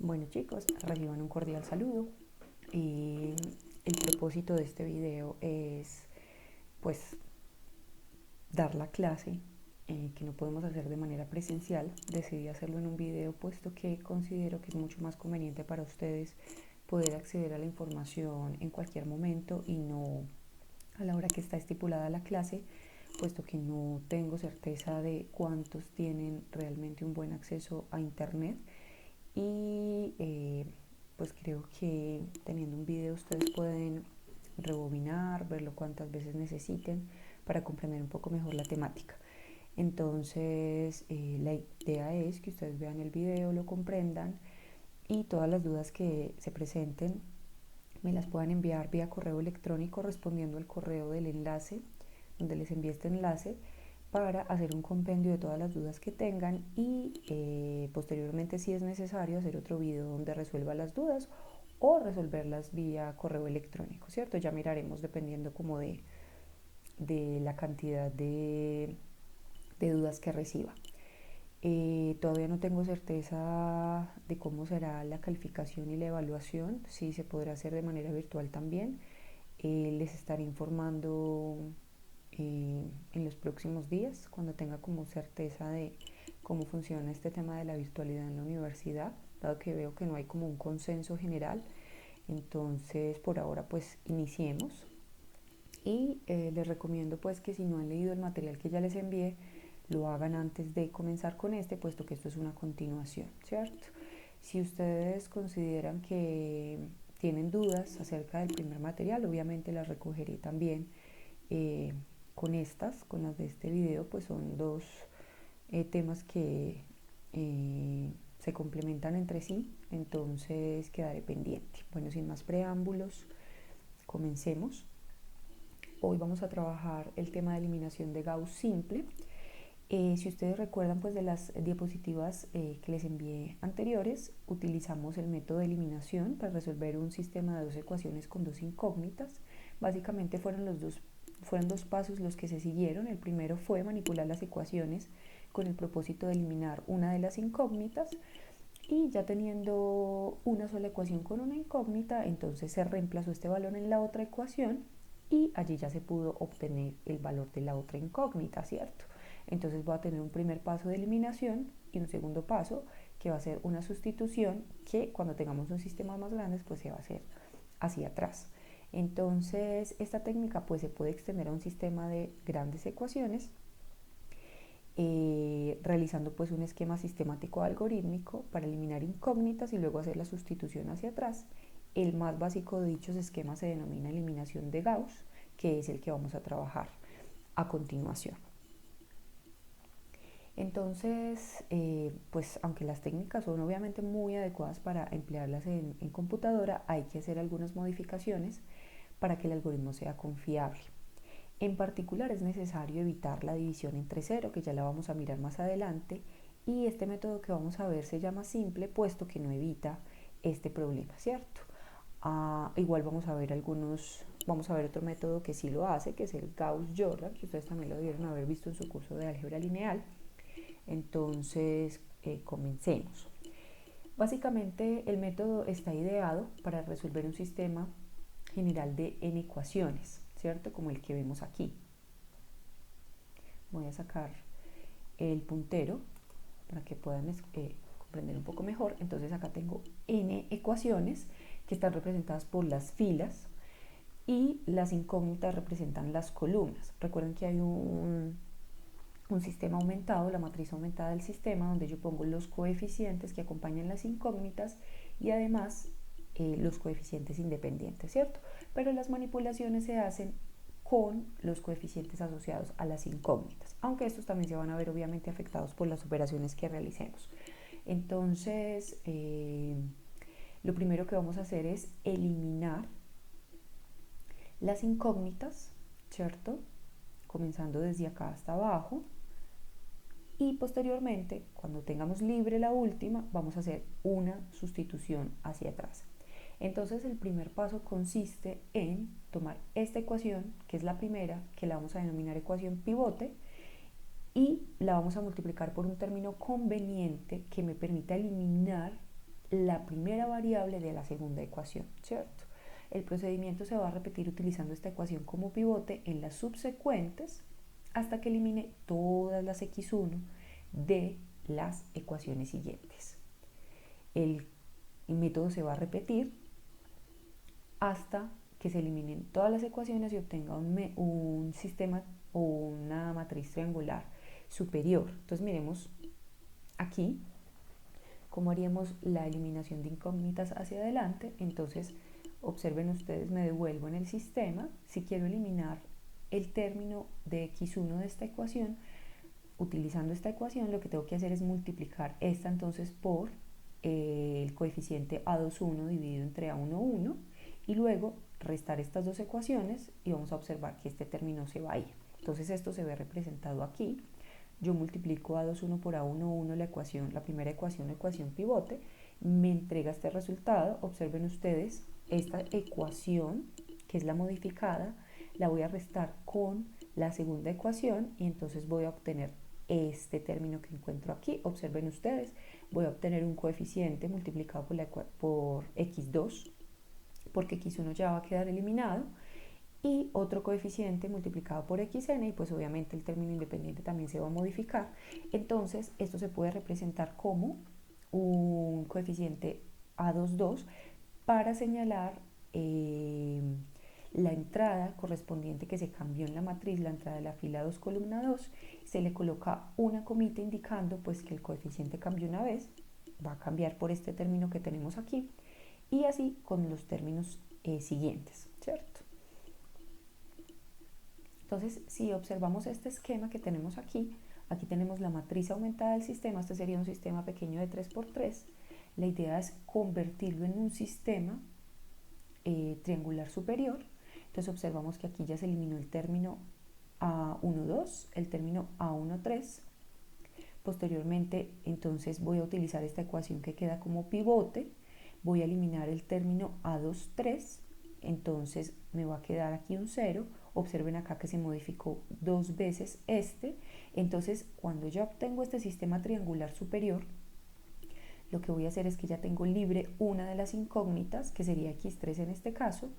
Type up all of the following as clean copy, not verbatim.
Bueno chicos, reciban un cordial saludo y el propósito de este video es pues dar la clase que no podemos hacer de manera presencial. Decidí hacerlo en un video puesto que considero que es mucho más conveniente para ustedes poder acceder a la información en cualquier momento y no a la hora que está estipulada la clase, puesto que no tengo certeza de cuántos tienen realmente un buen acceso a internet y pues creo que teniendo un video ustedes pueden rebobinar, verlo cuantas veces necesiten para comprender un poco mejor la temática. Entonces la idea es que ustedes vean el video, lo comprendan y todas las dudas que se presenten me las puedan enviar vía correo electrónico respondiendo al correo del enlace donde les envié este enlace para hacer un compendio de todas las dudas que tengan y posteriormente, si es necesario, hacer otro video donde resuelva las dudas o resolverlas vía correo electrónico, ¿cierto? Ya miraremos dependiendo como de la cantidad de dudas que reciba. Todavía no tengo certeza de cómo será la calificación y la evaluación, si se podrá hacer de manera virtual también. Les estaré informando en los próximos días, cuando tenga como certeza de cómo funciona este tema de la virtualidad en la universidad, dado que veo que no hay como un consenso general. Entonces, por ahora, pues iniciemos. Y les recomiendo pues que si no han leído el material que ya les envié, lo hagan antes de comenzar con este, puesto que esto es una continuación, ¿cierto? Si ustedes consideran que tienen dudas acerca del primer material, obviamente las recogeré también eh, con las de este video, pues son dos temas que se complementan entre sí, entonces quedaré pendiente. Bueno, sin más preámbulos, comencemos. Hoy vamos a trabajar el tema de eliminación de Gauss simple. Si ustedes recuerdan pues de las diapositivas que les envié anteriores, utilizamos el método de eliminación para resolver un sistema de dos ecuaciones con dos incógnitas. Básicamente fueron dos pasos los que se siguieron. El primero fue manipular las ecuaciones con el propósito de eliminar una de las incógnitas y ya teniendo una sola ecuación con una incógnita, entonces se reemplazó este valor en la otra ecuación y allí ya se pudo obtener el valor de la otra incógnita, ¿cierto? Entonces voy a tener un primer paso de eliminación y un segundo paso que va a ser una sustitución que cuando tengamos un sistema más grande pues se va a hacer hacia atrás. Entonces esta técnica pues se puede extender a un sistema de grandes ecuaciones realizando pues un esquema sistemático algorítmico para eliminar incógnitas y luego hacer la sustitución hacia atrás. El más básico de dichos esquemas se denomina eliminación de Gauss, que es el que vamos a trabajar a continuación. Entonces, pues aunque las técnicas son obviamente muy adecuadas para emplearlas en computadora, hay que hacer algunas modificaciones para que el algoritmo sea confiable. En particular es necesario evitar la división entre cero, que ya la vamos a mirar más adelante, y este método que vamos a ver se llama simple, puesto que no evita este problema, ¿cierto? Igual vamos a ver otro método que sí lo hace, que es el Gauss-Jordan, que ustedes también lo debieron haber visto en su curso de álgebra lineal. Entonces, comencemos. Básicamente el método está ideado para resolver un sistema general de n ecuaciones, ¿cierto? Como el que vemos aquí. Voy a sacar el puntero para que puedan comprender un poco mejor. Entonces acá tengo n ecuaciones que están representadas por las filas y las incógnitas representan las columnas. Recuerden que hay un sistema aumentado, la matriz aumentada del sistema, donde yo pongo los coeficientes que acompañan las incógnitas y además los coeficientes independientes, ¿cierto? Pero las manipulaciones se hacen con los coeficientes asociados a las incógnitas, aunque estos también se van a ver obviamente afectados por las operaciones que realicemos. Entonces, lo primero que vamos a hacer es eliminar las incógnitas, ¿cierto? Comenzando desde acá hasta abajo. Y posteriormente, cuando tengamos libre la última, vamos a hacer una sustitución hacia atrás. Entonces el primer paso consiste en tomar esta ecuación, que es la primera, que la vamos a denominar ecuación pivote, y la vamos a multiplicar por un término conveniente que me permita eliminar la primera variable de la segunda ecuación, ¿cierto? El procedimiento se va a repetir utilizando esta ecuación como pivote en las subsecuentes hasta que elimine todas las x1 de las ecuaciones siguientes. El método se va a repetir hasta que se eliminen todas las ecuaciones y obtenga un sistema o una matriz triangular superior. Entonces miremos aquí cómo haríamos la eliminación de incógnitas hacia adelante. Entonces observen ustedes, me devuelvo en el sistema. Si quiero eliminar el término de x1 de esta ecuación, utilizando esta ecuación lo que tengo que hacer es multiplicar esta entonces por el coeficiente A21 dividido entre A11 y luego restar estas dos ecuaciones y vamos a observar que este término se va a ir. Entonces esto se ve representado aquí. Yo multiplico A21 por A11, la primera ecuación, la ecuación pivote, me entrega este resultado. Observen ustedes, esta ecuación, que es la modificada, la voy a restar con la segunda ecuación y entonces voy a obtener este término que encuentro aquí. Observen ustedes, voy a obtener un coeficiente multiplicado por x2, porque x1 ya va a quedar eliminado, y otro coeficiente multiplicado por xn, y pues obviamente el término independiente también se va a modificar. Entonces esto se puede representar como un coeficiente A22 para señalar la entrada correspondiente que se cambió en la matriz, la entrada de la fila 2, columna 2, se le coloca una comita indicando pues que el coeficiente cambió una vez, va a cambiar por este término que tenemos aquí, y así con los términos siguientes, ¿cierto? Entonces, si observamos este esquema que tenemos aquí, aquí tenemos la matriz aumentada del sistema. Este sería un sistema pequeño de 3×3. La idea es convertirlo en un sistema triangular superior. Entonces observamos que aquí ya se eliminó el término A12, el término A13. Posteriormente, entonces voy a utilizar esta ecuación que queda como pivote. Voy a eliminar el término A23. Entonces me va a quedar aquí un 0. Observen acá que se modificó dos veces este. Entonces cuando ya obtengo este sistema triangular superior, lo que voy a hacer es que ya tengo libre una de las incógnitas, que sería x3 en este caso.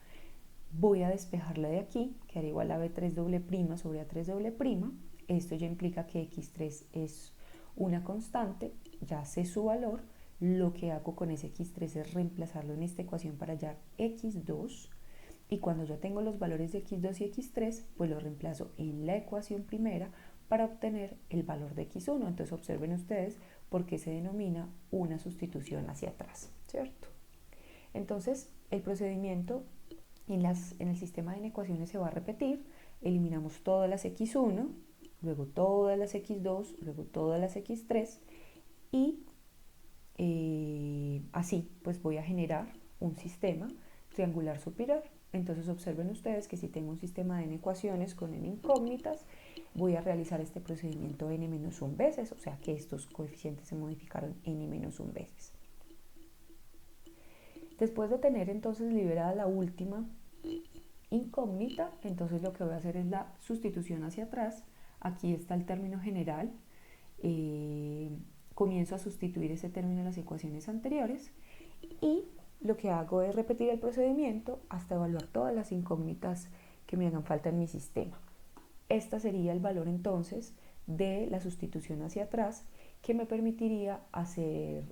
Voy a despejarla de aquí, que hará igual a b3 doble prima sobre a3 doble prima. Esto ya implica que x3 es una constante, ya sé su valor. Lo que hago con ese x3 es reemplazarlo en esta ecuación para hallar x2. Y cuando ya tengo los valores de x2 y x3, pues lo reemplazo en la ecuación primera para obtener el valor de x1. Entonces observen ustedes por qué se denomina una sustitución hacia atrás, ¿cierto? Entonces el procedimiento en el sistema de ecuaciones se va a repetir. Eliminamos todas las x1, luego todas las x2, luego todas las x3 y así pues voy a generar un sistema triangular superior. Entonces observen ustedes que si tengo un sistema de ecuaciones con n incógnitas, voy a realizar este procedimiento n-1 veces, o sea que estos coeficientes se modificaron n-1 veces. Después de tener entonces liberada la última incógnita, entonces lo que voy a hacer es la sustitución hacia atrás. Aquí está el término general. Comienzo a sustituir ese término en las ecuaciones anteriores y lo que hago es repetir el procedimiento hasta evaluar todas las incógnitas que me hagan falta en mi sistema. Este sería el valor entonces de la sustitución hacia atrás, que me permitiría hacer,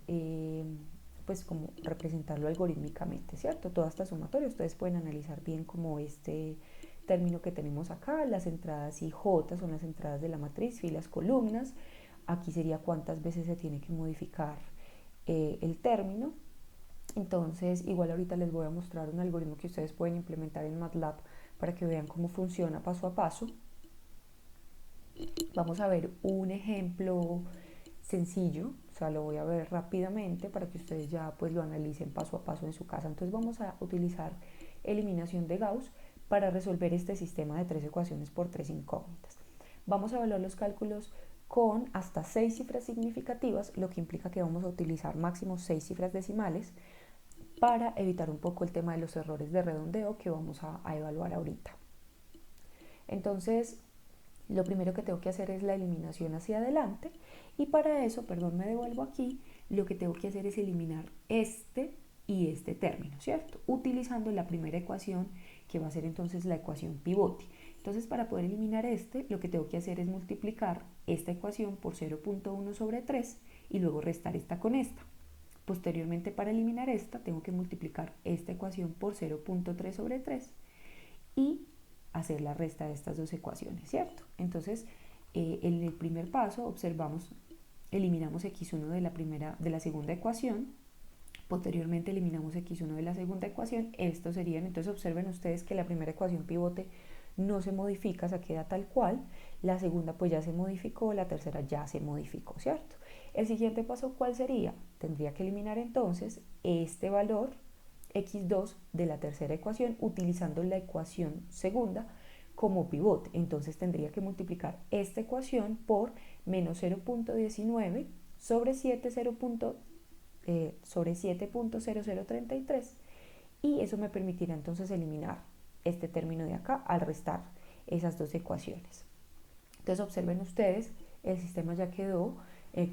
pues como representarlo algorítmicamente, ¿cierto? Toda esta sumatoria, ustedes pueden analizar bien como este término que tenemos acá, las entradas IJ son las entradas de la matriz, filas, columnas. Aquí sería cuántas veces se tiene que modificar el término. Entonces, igual ahorita les voy a mostrar un algoritmo que ustedes pueden implementar en MATLAB para que vean cómo funciona paso a paso. Vamos a ver un ejemplo sencillo, o sea, lo voy a ver rápidamente para que ustedes ya pues lo analicen paso a paso en su casa. Entonces vamos a utilizar eliminación de Gauss para resolver este sistema de 3 ecuaciones por 3 incógnitas. Vamos a evaluar los cálculos con hasta 6 cifras significativas, lo que implica que vamos a utilizar máximo 6 cifras decimales para evitar un poco el tema de los errores de redondeo que vamos a evaluar ahorita. Entonces, lo primero que tengo que hacer es la eliminación hacia adelante y para eso, perdón, me devuelvo aquí, lo que tengo que hacer es eliminar este y este término, ¿cierto? Utilizando la primera ecuación, que va a ser entonces la ecuación pivote. Entonces, para poder eliminar este, lo que tengo que hacer es multiplicar esta ecuación por 0.1 sobre 3 y luego restar esta con esta. Posteriormente, para eliminar esta, tengo que multiplicar esta ecuación por 0.3 sobre 3 y hacer la resta de estas dos ecuaciones, ¿cierto? Entonces, en el primer paso observamos, eliminamos x1 de la segunda ecuación, posteriormente eliminamos x1 de la segunda ecuación, estos serían, entonces observen ustedes que la primera ecuación pivote no se modifica, se queda tal cual, la segunda pues ya se modificó, la tercera ya se modificó, ¿cierto? El siguiente paso, ¿cuál sería? Tendría que eliminar entonces este valor x2 de la tercera ecuación utilizando la ecuación segunda como pivote. Entonces tendría que multiplicar esta ecuación por menos 0.19 sobre 7, sobre 7.0033 y eso me permitirá entonces eliminar este término de acá al restar esas dos ecuaciones. Entonces observen ustedes, el sistema ya quedó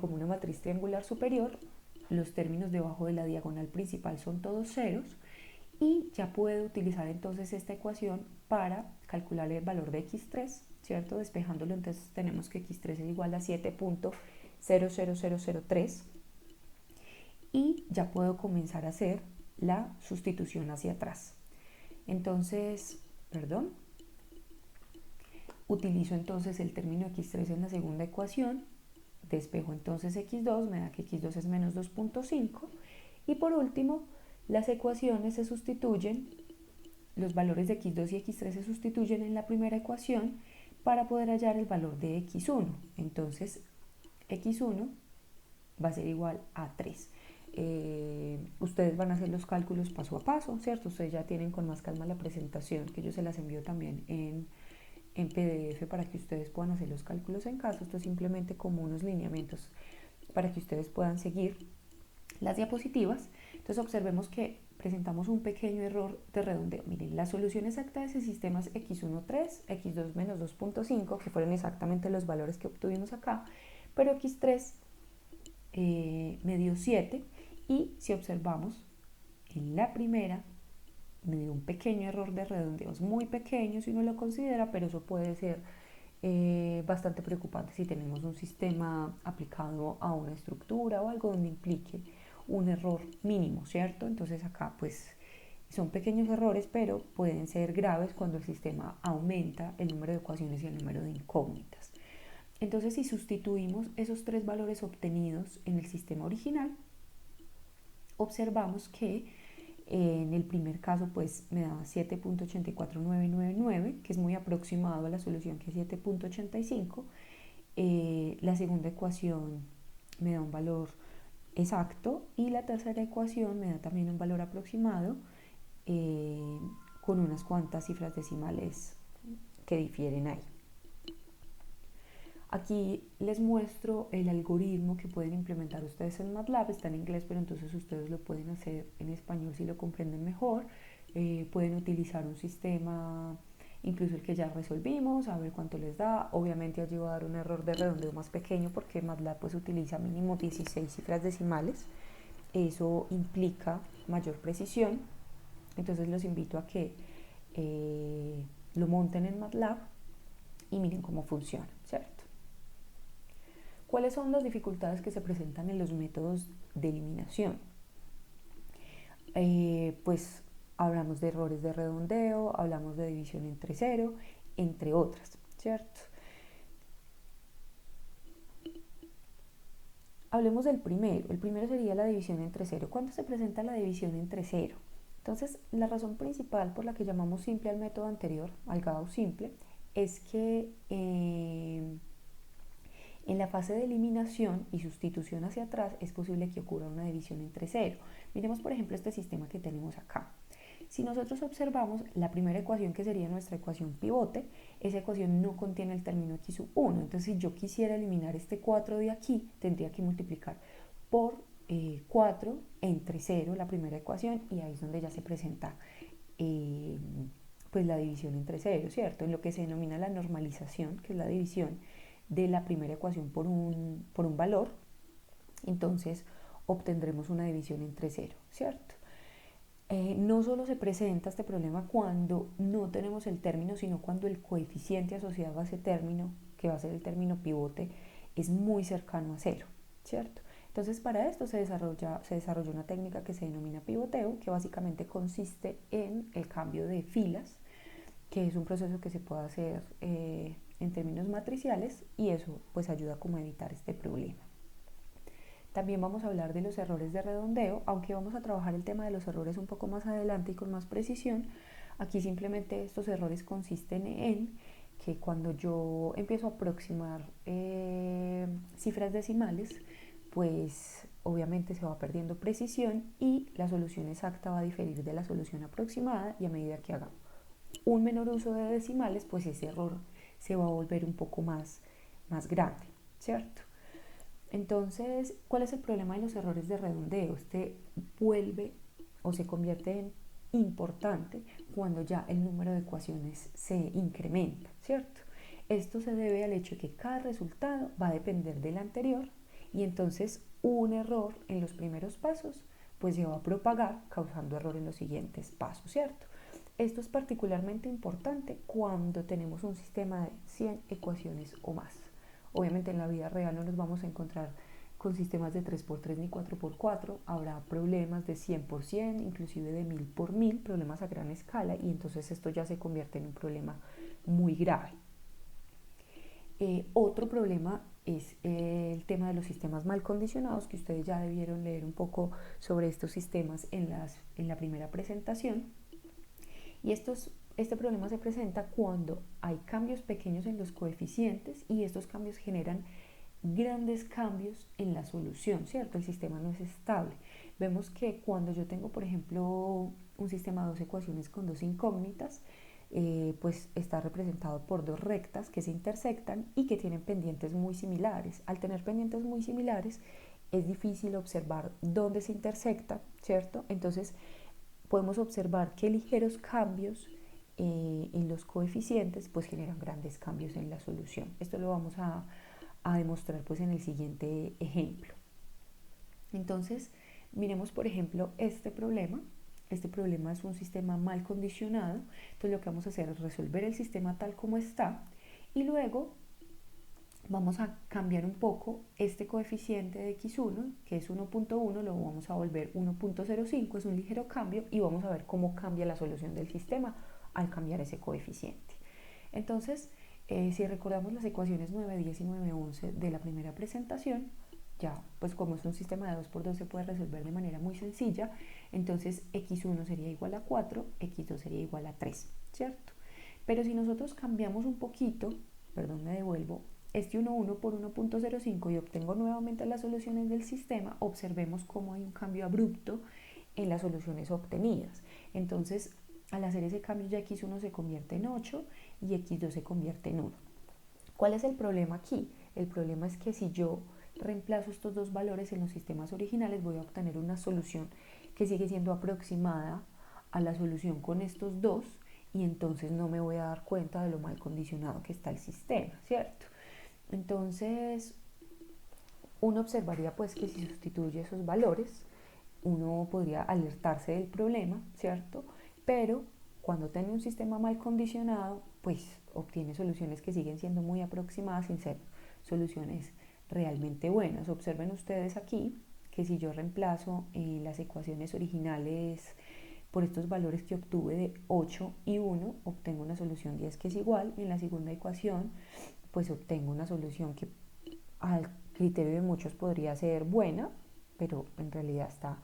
como una matriz triangular superior, los términos debajo de la diagonal principal son todos ceros y ya puedo utilizar entonces esta ecuación para calcular el valor de x3, ¿cierto? Despejándolo, entonces tenemos que x3 es igual a 7.00003 y ya puedo comenzar a hacer la sustitución hacia atrás. Entonces, utilizo entonces el término x3 en la segunda ecuación, despejo entonces x2, me da que x2 es menos 2.5 y por último las ecuaciones se sustituyen, los valores de x2 y x3 se sustituyen en la primera ecuación para poder hallar el valor de x1. Entonces x1 va a ser igual a 3. Ustedes van a hacer los cálculos paso a paso, ¿cierto? Ustedes ya tienen con más calma la presentación, que yo se las envío también en PDF para que ustedes puedan hacer los cálculos en casa. Esto es simplemente como unos lineamientos para que ustedes puedan seguir las diapositivas. Entonces observemos que presentamos un pequeño error de redondeo. Miren, la solución exacta de ese sistema es x1 3, x2 menos 2.5, que fueron exactamente los valores que obtuvimos acá, pero x3 me dio 7 y si observamos en la primera me dio un pequeño error de redondeos, muy pequeño si uno lo considera, pero eso puede ser bastante preocupante si tenemos un sistema aplicado a una estructura o algo donde implique un error mínimo, ¿cierto? Entonces acá pues son pequeños errores, pero pueden ser graves cuando el sistema aumenta el número de ecuaciones y el número de incógnitas. Entonces si sustituimos esos tres valores obtenidos en el sistema original, observamos que en el primer caso pues me da 7.84999, que es muy aproximado a la solución que es 7.85. La segunda ecuación me da un valor exacto y la tercera ecuación me da también un valor aproximado con unas cuantas cifras decimales que difieren ahí. Aquí les muestro el algoritmo que pueden implementar ustedes en MATLAB, está en inglés, pero entonces ustedes lo pueden hacer en español si lo comprenden mejor. Pueden utilizar un sistema, incluso el que ya resolvimos, a ver cuánto les da. Obviamente allí va a dar un error de redondeo más pequeño porque MATLAB pues utiliza mínimo 16 cifras decimales. Eso implica mayor precisión, entonces los invito a que lo monten en MATLAB y miren cómo funciona, ¿cierto? ¿Cuáles son las dificultades que se presentan en los métodos de eliminación? Pues hablamos de errores de redondeo, hablamos de división entre cero, entre otras, ¿cierto? Hablemos del primero. El primero sería la división entre cero. ¿Cuándo se presenta la división entre cero? Entonces, la razón principal por la que llamamos simple al método anterior, al Gauss simple, es que en la fase de eliminación y sustitución hacia atrás es posible que ocurra una división entre cero. Miremos por ejemplo este sistema que tenemos acá. Si nosotros observamos la primera ecuación, que sería nuestra ecuación pivote, esa ecuación no contiene el término x1. Entonces si yo quisiera eliminar este 4 de aquí, tendría que multiplicar por 4 entre 0 la primera ecuación y ahí es donde ya se presenta pues la división entre 0, ¿cierto? En lo que se denomina la normalización, que es la división de la primera ecuación por un valor. Entonces obtendremos una división entre cero, ¿cierto? No solo se presenta este problema cuando no tenemos el término, sino cuando el coeficiente asociado a ese término, que va a ser el término pivote, es muy cercano a cero, ¿cierto? Entonces para esto se desarrolla una técnica que se denomina pivoteo, que básicamente consiste en el cambio de filas, que es un proceso que se puede hacer en términos matriciales, y eso pues ayuda como a evitar este problema. También vamos a hablar de los errores de redondeo, aunque vamos a trabajar el tema de los errores un poco más adelante y con más precisión. Aquí simplemente estos errores consisten en que cuando yo empiezo a aproximar cifras decimales, pues obviamente se va perdiendo precisión y la solución exacta va a diferir de la solución aproximada, y a medida que haga un menor uso de decimales, pues ese error se va a volver un poco más grande, ¿cierto? Entonces, ¿cuál es el problema de los errores de redondeo? Este vuelve o se convierte en importante cuando ya el número de ecuaciones se incrementa, ¿cierto? Esto se debe al hecho de que cada resultado va a depender del anterior, y entonces un error en los primeros pasos pues se va a propagar causando error en los siguientes pasos, ¿cierto? Esto es particularmente importante cuando tenemos un sistema de 100 ecuaciones o más. Obviamente en la vida real no nos vamos a encontrar con sistemas de 3x3 ni 4x4, habrá problemas de 100%, inclusive de 1000x1000, problemas a gran escala, y entonces esto ya se convierte en un problema muy grave. Otro problema es el tema de los sistemas mal condicionados, que ustedes ya debieron leer un poco sobre estos sistemas en la primera presentación. Y este problema se presenta cuando hay cambios pequeños en los coeficientes, y estos cambios generan grandes cambios en la solución, ¿cierto? El sistema no es estable. Vemos que cuando yo tengo, por ejemplo, un sistema de dos ecuaciones con dos incógnitas, pues está representado por dos rectas que se intersectan y que tienen pendientes muy similares. Al tener pendientes muy similares, es difícil observar dónde se intersecta, ¿cierto? Entonces, podemos observar que ligeros cambios en los coeficientes pues generan grandes cambios en la solución. Esto lo vamos a demostrar pues en el siguiente ejemplo. Entonces, miremos por ejemplo este problema. Este problema es un sistema mal condicionado. Entonces lo que vamos a hacer es resolver el sistema tal como está, y luego vamos a cambiar un poco este coeficiente de x1, que es 1.1, lo vamos a volver 1.05, es un ligero cambio, y vamos a ver cómo cambia la solución del sistema al cambiar ese coeficiente. Entonces, si recordamos las ecuaciones 9, 10 y 9, 11 de la primera presentación, ya, pues como es un sistema de 2x2 se puede resolver de manera muy sencilla. Entonces x1 sería igual a 4, x2 sería igual a 3, ¿cierto? Pero si nosotros cambiamos un poquito, perdón, me devuelvo, este 1 por 1.05 y obtengo nuevamente las soluciones del sistema, observemos cómo hay un cambio abrupto en las soluciones obtenidas. Entonces, al hacer ese cambio, ya x1 se convierte en 8 y x2 se convierte en 1. ¿Cuál es el problema aquí? El problema es que si yo reemplazo estos dos valores en los sistemas originales, voy a obtener una solución que sigue siendo aproximada a la solución con estos dos, y entonces no me voy a dar cuenta de lo mal condicionado que está el sistema, ¿cierto? Entonces, uno observaría pues que si sustituye esos valores, uno podría alertarse del problema, ¿cierto? Pero cuando tiene un sistema mal condicionado, pues obtiene soluciones que siguen siendo muy aproximadas sin ser soluciones realmente buenas. Observen ustedes aquí que si yo reemplazo las ecuaciones originales por estos valores que obtuve de 8 y 1, obtengo una solución 10 que es igual, y en la segunda ecuación pues obtengo una solución que al criterio de muchos podría ser buena, pero en realidad está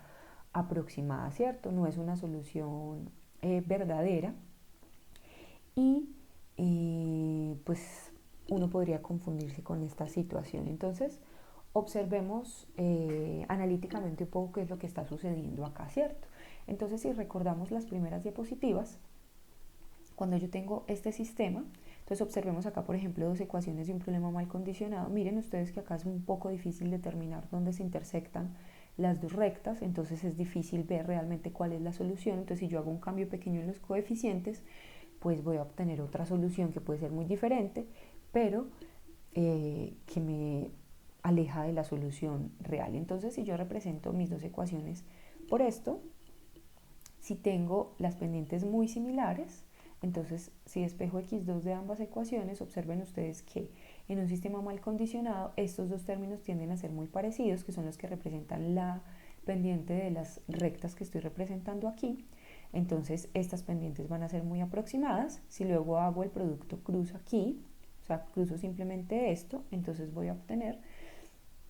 aproximada, ¿cierto? No es una solución verdadera, y pues uno podría confundirse con esta situación. Entonces, observemos analíticamente un poco qué es lo que está sucediendo acá, ¿cierto? Entonces, si recordamos las primeras diapositivas, cuando yo tengo este sistema, entonces observemos acá, por ejemplo, dos ecuaciones de un problema mal condicionado. Miren ustedes que acá es un poco difícil determinar dónde se intersectan las dos rectas, entonces es difícil ver realmente cuál es la solución. Entonces, si yo hago un cambio pequeño en los coeficientes, pues voy a obtener otra solución que puede ser muy diferente, pero que me aleja de la solución real. Entonces, si yo represento mis dos ecuaciones por esto, si tengo las pendientes muy similares, entonces si despejo x2 de ambas ecuaciones, observen ustedes que en un sistema mal condicionado estos dos términos tienden a ser muy parecidos, que son los que representan la pendiente de las rectas que estoy representando aquí. Entonces estas pendientes van a ser muy aproximadas. Si luego hago el producto cruz aquí, o sea, cruzo simplemente esto, entonces voy a obtener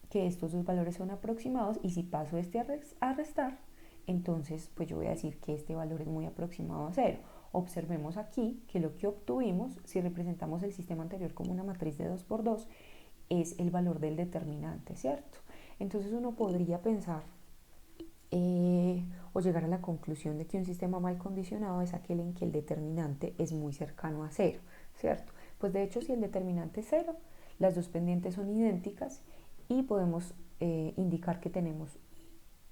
que estos dos valores son aproximados, y si paso este a restar, entonces pues yo voy a decir que este valor es muy aproximado a cero. Observemos aquí que lo que obtuvimos, si representamos el sistema anterior como una matriz de 2 por 2, es el valor del determinante, ¿cierto? Entonces uno podría pensar o llegar a la conclusión de que un sistema mal condicionado es aquel en que el determinante es muy cercano a cero, ¿cierto? Pues de hecho, si el determinante es cero, las dos pendientes son idénticas y podemos indicar que tenemos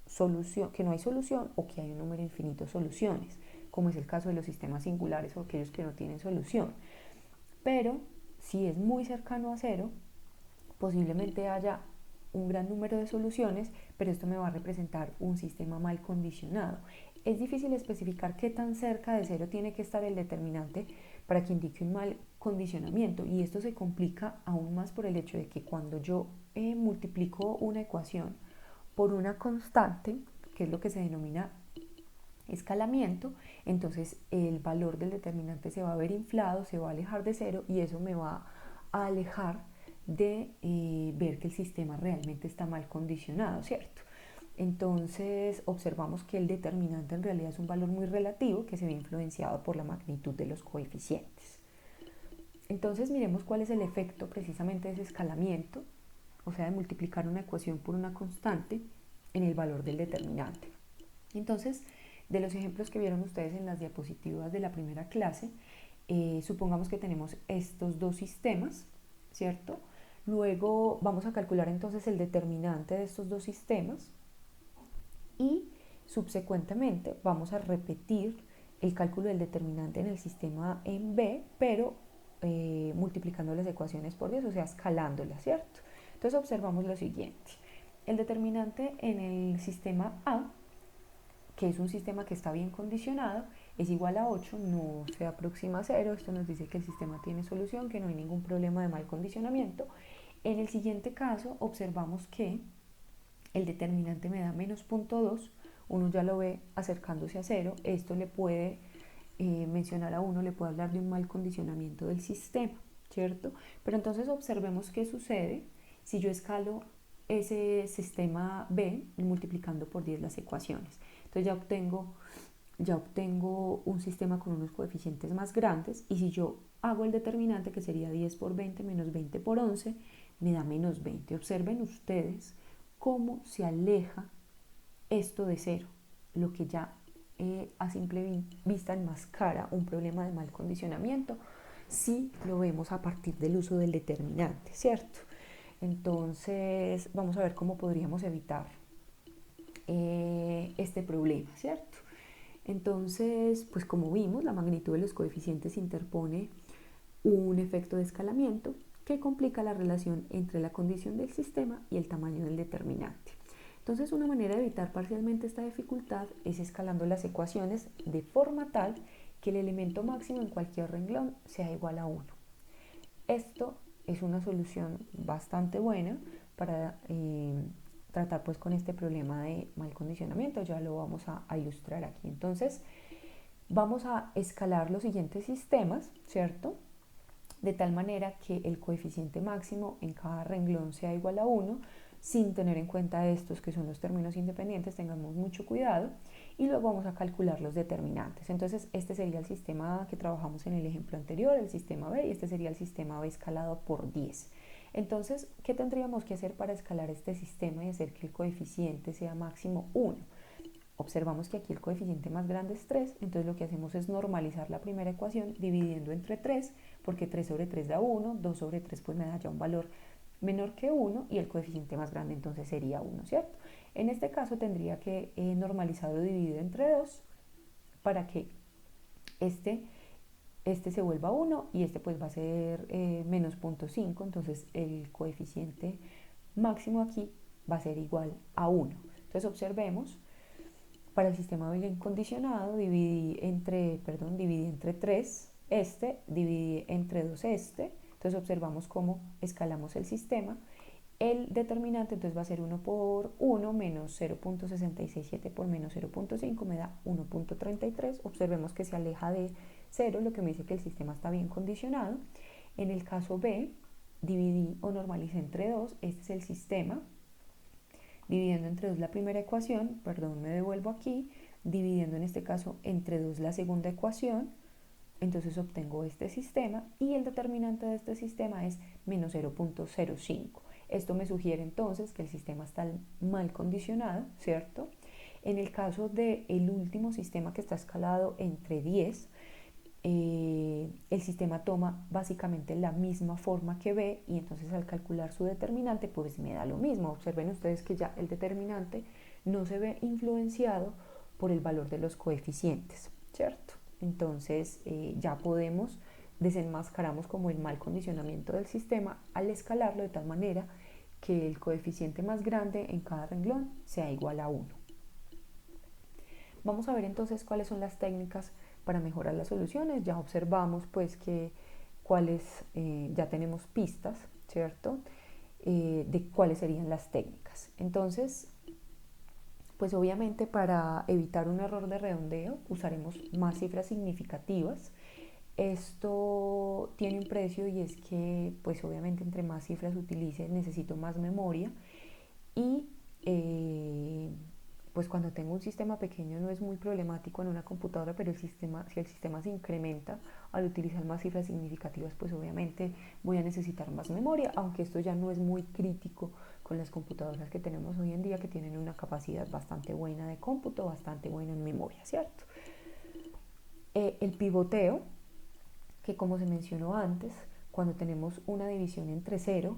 solución, que no hay solución, o que hay un número infinito de soluciones, como es el caso de los sistemas singulares o aquellos que no tienen solución. Pero si es muy cercano a cero, posiblemente haya un gran número de soluciones, pero esto me va a representar un sistema mal condicionado. Es difícil especificar qué tan cerca de cero tiene que estar el determinante para que indique un mal condicionamiento, y esto se complica aún más por el hecho de que cuando yo multiplico una ecuación por una constante, que es lo que se denomina escalamiento, entonces el valor del determinante se va a ver inflado, se va a alejar de cero, y eso me va a alejar de ver que el sistema realmente está mal condicionado, ¿cierto? Entonces observamos que el determinante en realidad es un valor muy relativo que se ve influenciado por la magnitud de los coeficientes. Entonces miremos cuál es el efecto precisamente de ese escalamiento, o sea, de multiplicar una ecuación por una constante en el valor del determinante. Entonces, de los ejemplos que vieron ustedes en las diapositivas de la primera clase, supongamos que tenemos estos dos sistemas, ¿cierto? Luego vamos a calcular entonces el determinante de estos dos sistemas, y subsecuentemente vamos a repetir el cálculo del determinante en el sistema en B, pero multiplicando las ecuaciones por 10, o sea, escalándolas, ¿cierto? Entonces observamos lo siguiente. El determinante en el sistema A, que es un sistema que está bien condicionado, es igual a 8, no se aproxima a 0. Esto nos dice que el sistema tiene solución, que no hay ningún problema de mal condicionamiento. En el siguiente caso observamos que el determinante me da menos 0.2, uno ya lo ve acercándose a 0. Esto le puede mencionar a uno, le puede hablar de un mal condicionamiento del sistema, ¿cierto? Pero entonces observemos qué sucede si yo escalo ese sistema B multiplicando por 10 las ecuaciones. Entonces ya obtengo un sistema con unos coeficientes más grandes, y si yo hago el determinante, que sería 10 por 20 menos 20 por 11, me da menos 20. Observen ustedes cómo se aleja esto de cero, lo que ya a simple vista enmascara un problema de mal condicionamiento si lo vemos a partir del uso del determinante, ¿cierto? Entonces vamos a ver cómo podríamos evitar este problema, ¿cierto? Entonces, pues como vimos, la magnitud de los coeficientes interpone un efecto de escalamiento que complica la relación entre la condición del sistema y el tamaño del determinante. Entonces, una manera de evitar parcialmente esta dificultad es escalando las ecuaciones de forma tal que el elemento máximo en cualquier renglón sea igual a 1. Esto es una solución bastante buena para tratar pues con este problema de mal condicionamiento. Ya lo vamos a ilustrar aquí. Entonces vamos a escalar los siguientes sistemas, ¿cierto? De tal manera que el coeficiente máximo en cada renglón sea igual a 1, sin tener en cuenta estos que son los términos independientes. Tengamos mucho cuidado, y luego vamos a calcular los determinantes. Entonces este sería el sistema que trabajamos en el ejemplo anterior, el sistema B, y este sería el sistema B escalado por 10. Entonces, ¿qué tendríamos que hacer para escalar este sistema y hacer que el coeficiente sea máximo 1? Observamos que aquí el coeficiente más grande es 3, entonces lo que hacemos es normalizar la primera ecuación dividiendo entre 3, porque 3 sobre 3 da 1, 2 sobre 3 pues me da ya un valor menor que 1, y el coeficiente más grande entonces sería 1, ¿cierto? En este caso tendría que normalizarlo dividido entre 2 para que este se vuelva 1, y este pues va a ser menos 0.5, entonces el coeficiente máximo aquí va a ser igual a 1. Entonces observemos, para el sistema bien condicionado dividí entre 3 dividí entre 2 entonces observamos cómo escalamos el sistema. El determinante entonces va a ser 1 por 1 menos 0.667 por menos 0.5 me da 1.33. Observemos que se aleja de 0, lo que me dice que el sistema está bien condicionado. En el caso B, dividí o normalicé entre 2, este es el sistema. Dividiendo entre 2 la primera ecuación, me devuelvo aquí, dividiendo en este caso entre 2 la segunda ecuación, entonces obtengo este sistema y el determinante de este sistema es menos 0.05. Esto me sugiere entonces que el sistema está mal condicionado, ¿cierto? En el caso del último sistema que está escalado entre 10, el sistema toma básicamente la misma forma que B y entonces al calcular su determinante pues me da lo mismo. Observen ustedes que ya el determinante no se ve influenciado por el valor de los coeficientes, ¿cierto? Entonces ya desenmascaramos como el mal condicionamiento del sistema al escalarlo de tal manera que el coeficiente más grande en cada renglón sea igual a 1. Vamos a ver entonces cuáles son las técnicas para mejorar las soluciones. Ya observamos pues que ya tenemos pistas, ¿cierto? De cuáles serían las técnicas. Entonces, pues obviamente para evitar un error de redondeo usaremos más cifras significativas. Esto tiene un precio y es que pues obviamente entre más cifras utilice necesito más memoria y pues cuando tengo un sistema pequeño no es muy problemático en una computadora, pero si el sistema se incrementa al utilizar más cifras significativas, pues obviamente voy a necesitar más memoria, aunque esto ya no es muy crítico con las computadoras que tenemos hoy en día, que tienen una capacidad bastante buena de cómputo, bastante buena en memoria, ¿cierto? El pivoteo, que como se mencionó antes, cuando tenemos una división entre 0,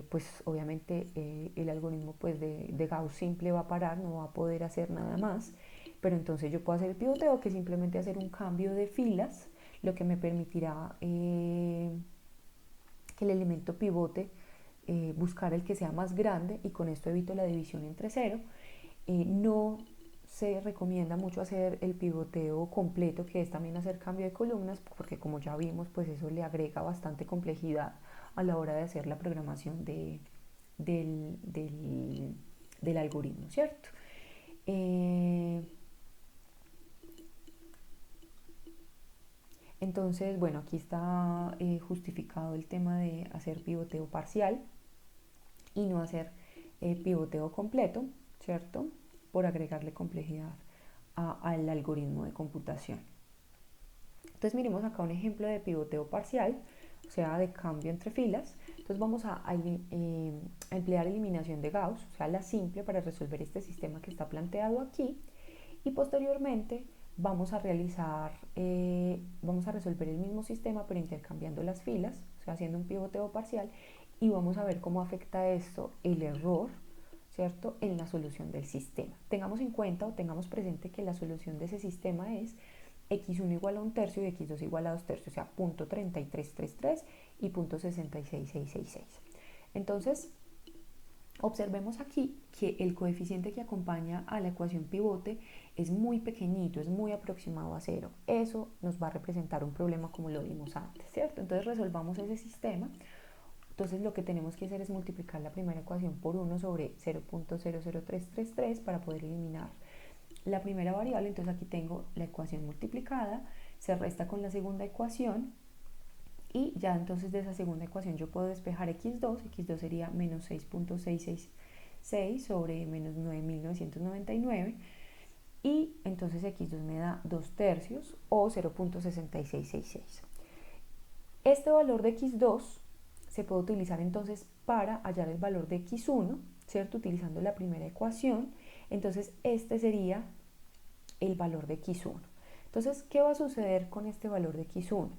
pues obviamente el algoritmo pues de Gauss simple va a parar, no va a poder hacer nada más, pero entonces yo puedo hacer el pivoteo, que es simplemente hacer un cambio de filas, lo que me permitirá que el elemento pivote buscar el que sea más grande y con esto evito la división entre 0. No se recomienda mucho hacer el pivoteo completo, que es también hacer cambio de columnas, porque como ya vimos, pues eso le agrega bastante complejidad a la hora de hacer la programación del algoritmo, ¿cierto? Entonces, bueno, aquí está justificado el tema de hacer pivoteo parcial y no hacer pivoteo completo, ¿cierto? Por agregarle complejidad al algoritmo de computación. Entonces miremos acá un ejemplo de pivoteo parcial, o sea, de cambio entre filas. Entonces vamos a emplear eliminación de Gauss, o sea, la simple para resolver este sistema que está planteado aquí. Y posteriormente vamos a resolver el mismo sistema pero intercambiando las filas, o sea, haciendo un pivoteo parcial y vamos a ver cómo afecta esto el error, ¿cierto?, en la solución del sistema. Tengamos en cuenta o tengamos presente que la solución de ese sistema es x1 igual a 1/3 y x2 igual a 2/3, o sea, .3333 y .66666. Entonces, observemos aquí que el coeficiente que acompaña a la ecuación pivote es muy pequeñito, es muy aproximado a 0. Eso nos va a representar un problema como lo vimos antes, ¿cierto? Entonces resolvamos ese sistema. Entonces lo que tenemos que hacer es multiplicar la primera ecuación por 1 sobre 0.00333 para poder eliminar la primera variable. Entonces aquí tengo la ecuación multiplicada, se resta con la segunda ecuación y ya entonces de esa segunda ecuación yo puedo despejar x2 sería menos 6.666 sobre menos 9.999 y entonces x2 me da 2/3 o 0.6666. Este valor de x2 se puede utilizar entonces para hallar el valor de x1, ¿cierto? Utilizando la primera ecuación. Entonces este sería el valor de x1. Entonces, ¿qué va a suceder con este valor de x1?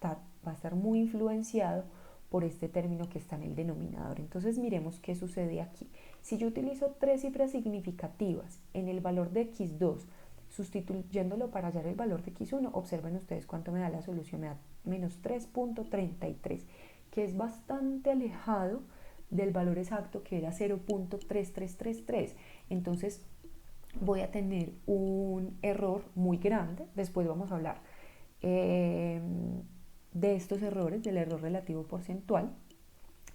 Va a estar muy influenciado por este término que está en el denominador. Entonces miremos qué sucede aquí. Si yo utilizo 3 cifras significativas en el valor de x2, sustituyéndolo para hallar el valor de x1, observen ustedes cuánto me da la solución, me da menos 3.33, que es bastante alejado del valor exacto que era 0.3333. Entonces voy a tener un error muy grande. Después vamos a hablar de estos errores, del error relativo porcentual,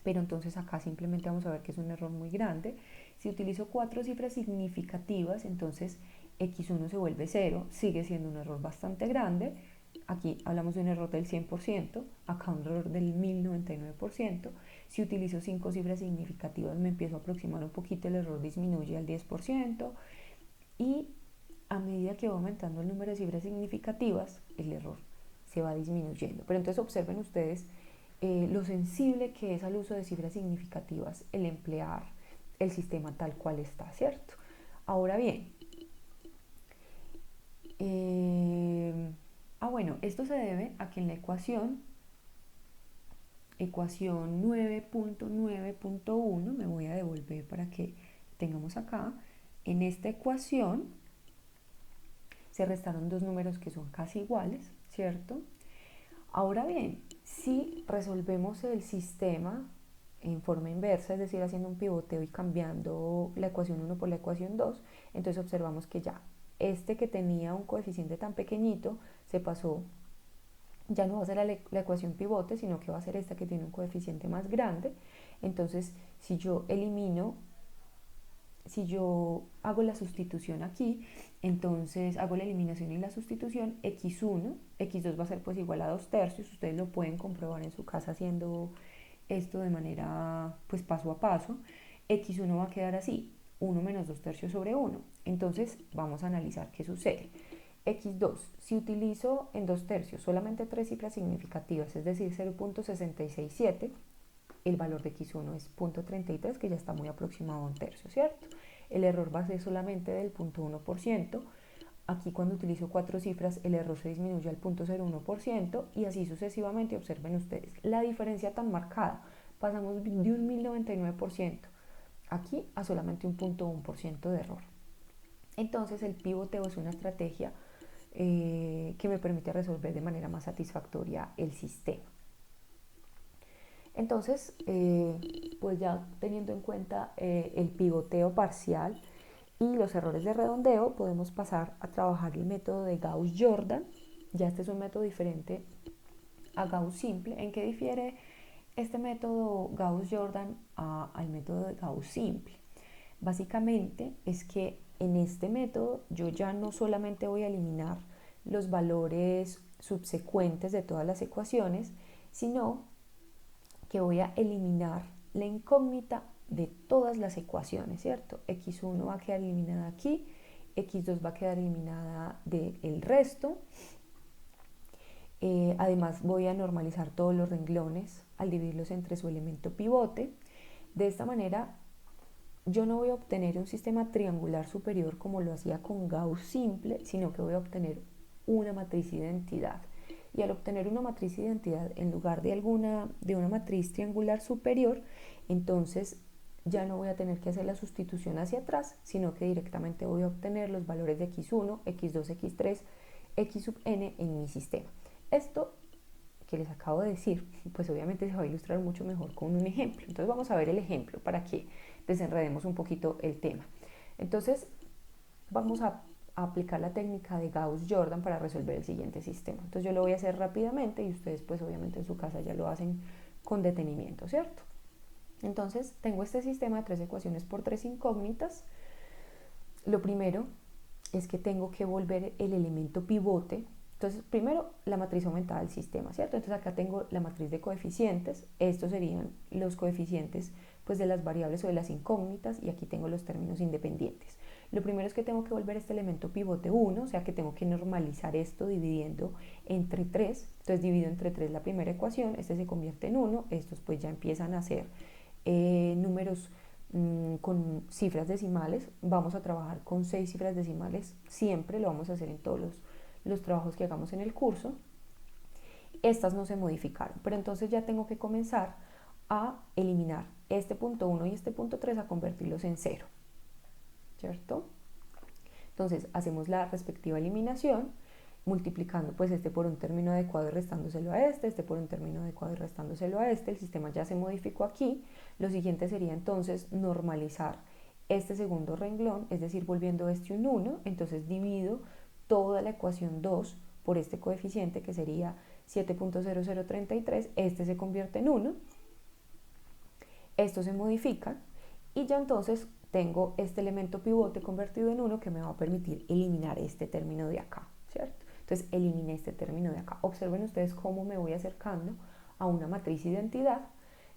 pero entonces acá simplemente vamos a ver que es un error muy grande. Si utilizo 4 cifras significativas, entonces x1 se vuelve 0, sigue siendo un error bastante grande. Aquí hablamos de un error del 100%, acá un error del 1099%. Si utilizo 5 cifras significativas me empiezo a aproximar un poquito, el error disminuye al 10%, y a medida que va aumentando el número de cifras significativas, el error se va disminuyendo. Pero entonces observen ustedes lo sensible que es al uso de cifras significativas el emplear el sistema tal cual está, ¿cierto? Ahora bien, bueno, esto se debe a que en la ecuación 9.9.1, me voy a devolver para que tengamos acá, en esta ecuación se restaron dos números que son casi iguales, ¿cierto? Ahora bien, si resolvemos el sistema en forma inversa, es decir, haciendo un pivoteo y cambiando la ecuación 1 por la ecuación 2, entonces observamos que ya este que tenía un coeficiente tan pequeñito se pasó, ya no va a ser la ecuación pivote, sino que va a ser esta que tiene un coeficiente más grande. Entonces, si yo hago la sustitución aquí, entonces hago la eliminación y la sustitución, x1, x2 va a ser pues igual a 2 tercios, ustedes lo pueden comprobar en su casa haciendo esto de manera pues paso a paso. X1 va a quedar así, 1 menos 2 tercios sobre 1. Entonces vamos a analizar qué sucede. X2, si utilizo en 2 tercios solamente 3 cifras significativas, es decir 0.667, el valor de x1 es 0.33, que ya está muy aproximado a un tercio, ¿cierto? El error va a ser solamente del 0.1%. Aquí cuando utilizo 4 cifras el error se disminuye al 0.01% y así sucesivamente. Observen ustedes la diferencia tan marcada. Pasamos de un 1099% aquí a solamente un 0.1% de error. Entonces el pivoteo es una estrategia que me permite resolver de manera más satisfactoria el sistema. Entonces, pues ya teniendo en cuenta el pivoteo parcial y los errores de redondeo, podemos pasar a trabajar el método de Gauss-Jordan. Ya este es un método diferente a Gauss simple. ¿En qué difiere este método Gauss-Jordan al método de Gauss simple? Básicamente es que en este método yo ya no solamente voy a eliminar los valores subsecuentes de todas las ecuaciones, sino que voy a eliminar la incógnita de todas las ecuaciones, ¿cierto? x1 va a quedar eliminada aquí, x2 va a quedar eliminada del resto. Además voy a normalizar todos los renglones al dividirlos entre su elemento pivote. De esta manera yo no voy a obtener un sistema triangular superior como lo hacía con Gauss simple, sino que voy a obtener una matriz identidad. Y al obtener una matriz identidad en lugar de una matriz triangular superior, entonces ya no voy a tener que hacer la sustitución hacia atrás, sino que directamente voy a obtener los valores de x1, x2, x3, x sub n en mi sistema. Esto que les acabo de decir, pues obviamente se va a ilustrar mucho mejor con un ejemplo. Entonces vamos a ver el ejemplo para que desenredemos un poquito el tema. Entonces vamos a aplicar la técnica de Gauss-Jordan para resolver el siguiente sistema. Entonces yo lo voy a hacer rápidamente y ustedes pues obviamente en su casa ya lo hacen con detenimiento, ¿cierto? Entonces tengo este sistema de 3 ecuaciones por 3 incógnitas. Lo primero es que tengo que volver el elemento pivote. Entonces, primero la matriz aumentada del sistema, ¿cierto? Entonces acá tengo la matriz de coeficientes. Estos serían los coeficientes pues, de las variables o de las incógnitas, y aquí tengo los términos independientes. Lo primero es que tengo que volver este elemento pivote 1, o sea que tengo que normalizar esto dividiendo entre 3. Entonces divido entre 3 la primera ecuación, este se convierte en 1, estos pues ya empiezan a ser números con cifras decimales. Vamos a trabajar con 6 cifras decimales, siempre lo vamos a hacer en todos los trabajos que hagamos en el curso. Estas no se modificaron, pero entonces ya tengo que comenzar a eliminar este punto 1 y este punto 3, a convertirlos en 0, ¿cierto? Entonces hacemos la respectiva eliminación multiplicando pues este por un término adecuado y restándoselo a este por un término adecuado y restándoselo a el sistema ya se modificó aquí. Lo siguiente sería entonces normalizar este segundo renglón, es decir, volviendo este un 1, entonces divido toda la ecuación 2 por este coeficiente que sería 7.0033, este se convierte en 1, esto se modifica y ya entonces tengo este elemento pivote convertido en 1 que me va a permitir eliminar este término de acá, ¿cierto? Entonces eliminé este término de acá. Observen ustedes cómo me voy acercando a una matriz identidad.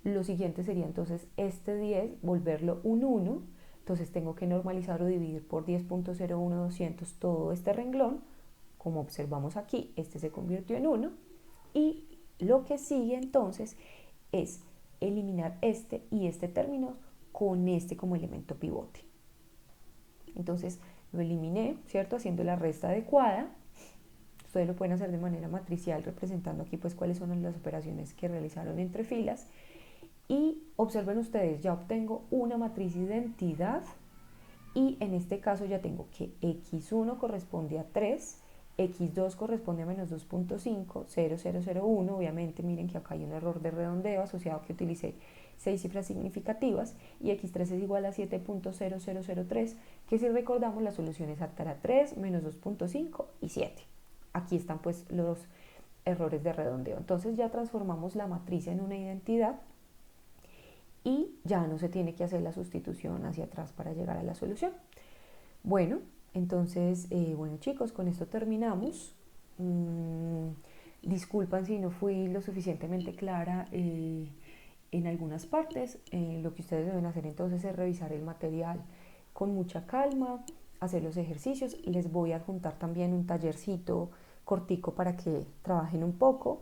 Lo siguiente sería entonces este 10, volverlo un 1. Entonces tengo que normalizar o dividir por 10.01200 todo este renglón. Como observamos aquí, este se convirtió en 1. Y lo que sigue entonces es eliminar este y este término con este como elemento pivote. Entonces lo eliminé, ¿cierto? Haciendo la resta adecuada. Ustedes lo pueden hacer de manera matricial, representando aquí pues cuáles son las operaciones que realizaron entre filas. Y observen ustedes, ya obtengo una matriz identidad y en este caso ya tengo que x1 corresponde a 3, x2 corresponde a menos 2.5, 0001, obviamente miren que acá hay un error de redondeo asociado que utilicé 6 cifras significativas, y x3 es igual a 7.0003, que si recordamos la solución exacta era 3, menos 2.5 y 7. Aquí están pues los errores de redondeo. Entonces ya transformamos la matriz en una identidad y ya no se tiene que hacer la sustitución hacia atrás para llegar a la solución. Bueno, entonces, bueno chicos, con esto terminamos. Disculpan si no fui lo suficientemente clara en algunas partes. Lo que ustedes deben hacer entonces es revisar el material con mucha calma, hacer los ejercicios. Les voy a adjuntar también un tallercito cortico para que trabajen un poco.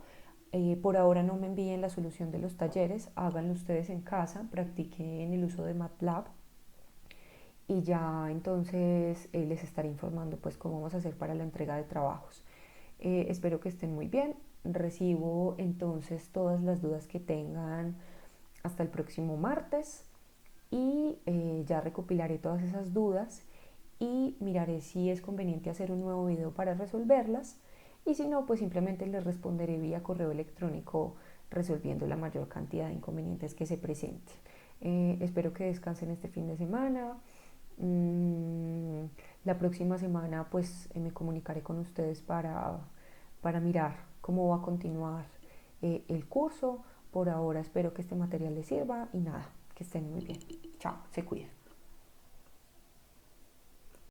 Por ahora no me envíen la solución de los talleres, háganlo ustedes en casa, practiquen el uso de MATLAB y ya entonces les estaré informando pues cómo vamos a hacer para la entrega de trabajos. Espero que estén muy bien, recibo entonces todas las dudas que tengan hasta el próximo martes y ya recopilaré todas esas dudas y miraré si es conveniente hacer un nuevo video para resolverlas, y si no, pues simplemente les responderé vía correo electrónico resolviendo la mayor cantidad de inconvenientes que se presenten. Espero que descansen este fin de semana. La próxima semana pues me comunicaré con ustedes para mirar cómo va a continuar el curso. Por ahora espero que este material les sirva y nada, que estén muy bien. Chao, se cuidan.